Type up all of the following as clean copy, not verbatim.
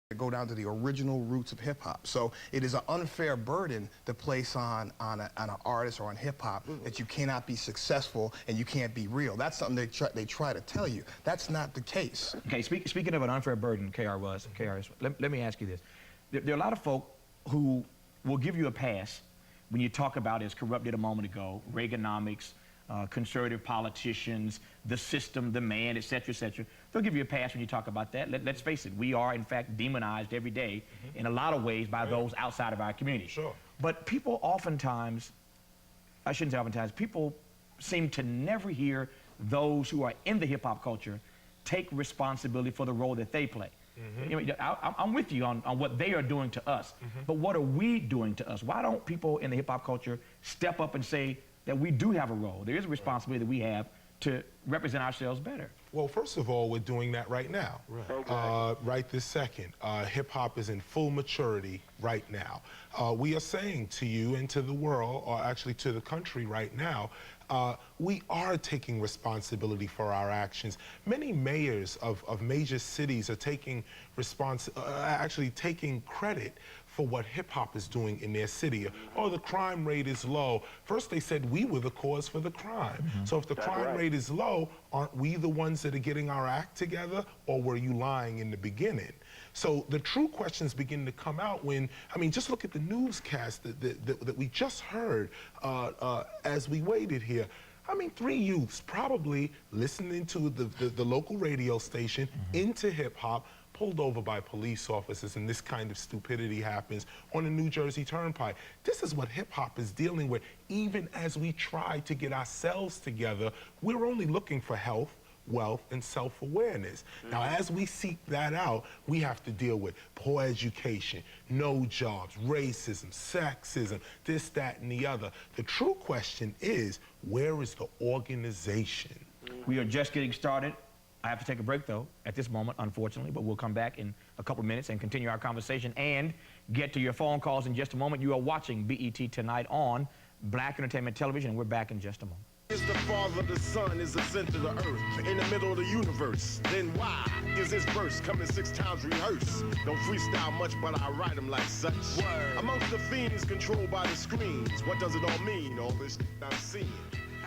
to go down to the original roots of hip-hop. So it is an unfair burden to place on an artist or on hip-hop that you cannot be successful and you can't be real. That's something they try to tell you. That's not the case. Okay, speaking of an unfair burden, KRS, let me ask you this. There are a lot of folk who will give you a pass when you talk about, as corrupted a moment ago, Reaganomics, conservative politicians, the system, the man, et cetera, et cetera. They'll give you a pass when you talk about that. Let's face it, we are, in fact, demonized every day in a lot of ways by those outside of our community. Sure. But people oftentimes, I shouldn't say oftentimes, people seem to never hear those who are in the hip-hop culture take responsibility for the role that they play. You know, I'm with you on what they are doing to us, but what are we doing to us? Why don't people in the hip-hop culture step up and say that we do have a role? There is a responsibility that we have to represent ourselves better. Well, first of all, we're doing that right now. Right this second. Hip-hop is in full maturity right now. We are saying to you and to the world, or actually to the country right now, we are taking responsibility for our actions. Many mayors of major cities are taking actually taking credit for what hip-hop is doing in their city. Oh, the crime rate is low. First they said we were the cause for the crime. So if the crime rate is low, aren't we the ones that are getting our act together, or were you lying in the beginning? So the true questions begin to come out when, I mean, just look at the newscast that we just heard as we waited here. I mean, 3 youths probably listening to the local radio station into hip-hop, pulled over by police officers, and this kind of stupidity happens on the New Jersey Turnpike. This is what hip-hop is dealing with. Even as we try to get ourselves together, we're only looking for health, wealth, and self-awareness. Now, as we seek that out, we have to deal with poor education, no jobs, racism, sexism, this, that, and the other. The true question is, where is the organization? We are just getting started. I have to take a break, though, at this moment, unfortunately, but we'll come back in a couple of minutes and continue our conversation and get to your phone calls in just a moment. You are watching BET Tonight on Black Entertainment Television, and we're back in just a moment. Is the father, the son, is the center of the earth, in the middle of the universe. Then why is this verse coming 6 times rehearsed? Don't freestyle much, but I write them like such. Word. Amongst the fiends controlled by the screens, what does it all mean, all this I'm seeing?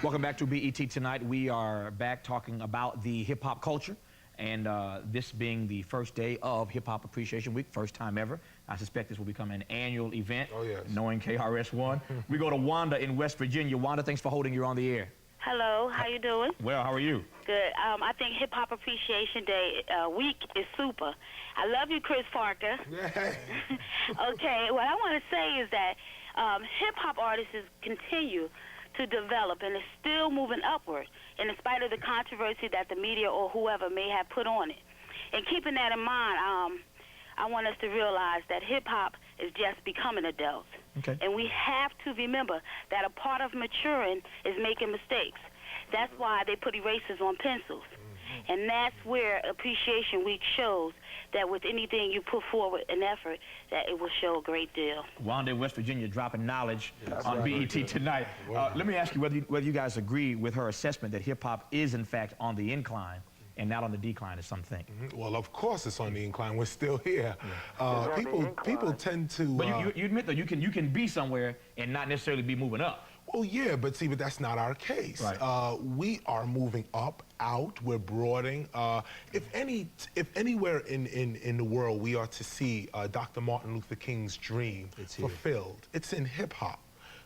Welcome back to BET Tonight. We are back talking about the hip-hop culture, and this being the first day of Hiphop Appreciation Week, first time ever. I suspect this will become an annual event, knowing KRS-ONE. We go to Wanda in West Virginia. Wanda, thanks for holding you on the air. Hello, how you doing? Well, how are you? Good. I think Hip-Hop Appreciation Day week is super. I love you, Chris Parker. Okay, what I want to say is that hip-hop artists continue to develop, and it's still moving upward, in spite of the controversy that the media or whoever may have put on it. And keeping that in mind, I want us to realize that hip-hop is just becoming adults. Okay. And we have to remember that a part of maturing is making mistakes. That's why they put erasers on pencils. And that's where Appreciation Week shows that with anything you put forward an effort, that it will show a great deal. Wanda in West Virginia dropping knowledge on BET Tonight. Let me ask you whether you guys agree with her assessment that hip-hop is, in fact, on the incline and not on the decline, as some think. Well, of course it's on the incline. We're still here. People tend to... But you admit, though, you can be somewhere and not necessarily be moving up. Well, yeah, but see, but that's not our case. Right. We are moving up, out, we're broadening. If anywhere in the world we are to see Dr. Martin Luther King's dream fulfilled, it's in hip-hop.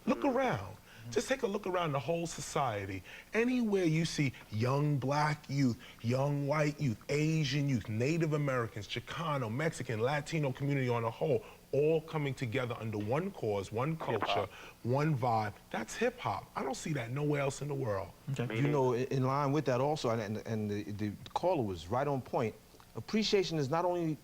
Look around. Just take a look around the whole society. Anywhere you see young black youth, young white youth, Asian youth, Native Americans, Chicano, Mexican, Latino community on a whole, all coming together under one cause, one culture, one vibe. That's hip-hop. I don't see that nowhere else in the world. Okay. You know, in line with that also, and the caller was right on point, appreciation is not only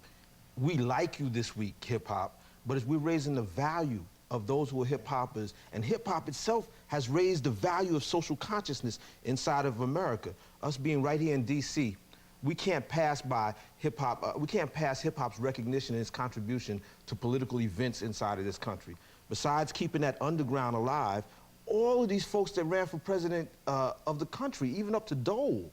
we like you this week, hip-hop, but it's we're raising the value of those who are hip-hoppers, and hip-hop itself has raised the value of social consciousness inside of America. Us being right here in D.C., we can't pass by hip-hop, we can't pass hip-hop's recognition and its contribution to political events inside of this country. Besides keeping that underground alive, all of these folks that ran for president of the country, even up to Dole,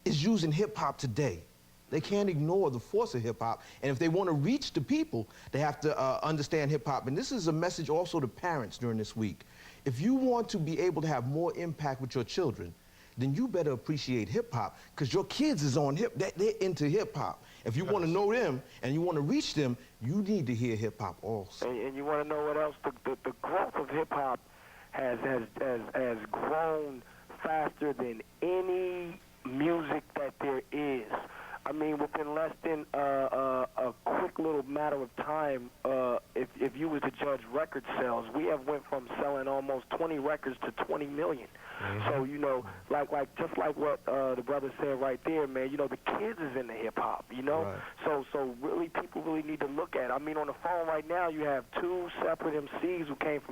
is using hip-hop today. They can't ignore the force of hip-hop. And if they want to reach the people, they have to understand hip-hop. And this is a message also to parents during this week. If you want to be able to have more impact with your children, then you better appreciate hip-hop, because your kids is on they're into hip-hop. If you want to know them and you want to reach them, you need to hear hip-hop also. And you want to know what else? The growth of hip-hop has grown faster than any music that there is. I mean, within less than a quick little matter of time, if you was to judge record sales, we have went from selling almost 20 records to 20 million. So, you know, just like what the brother said right there, man, you know, the kids is into hip-hop, you know? Right. So really, people really need to look at it. I mean, on the phone right now, you have two separate MCs who came from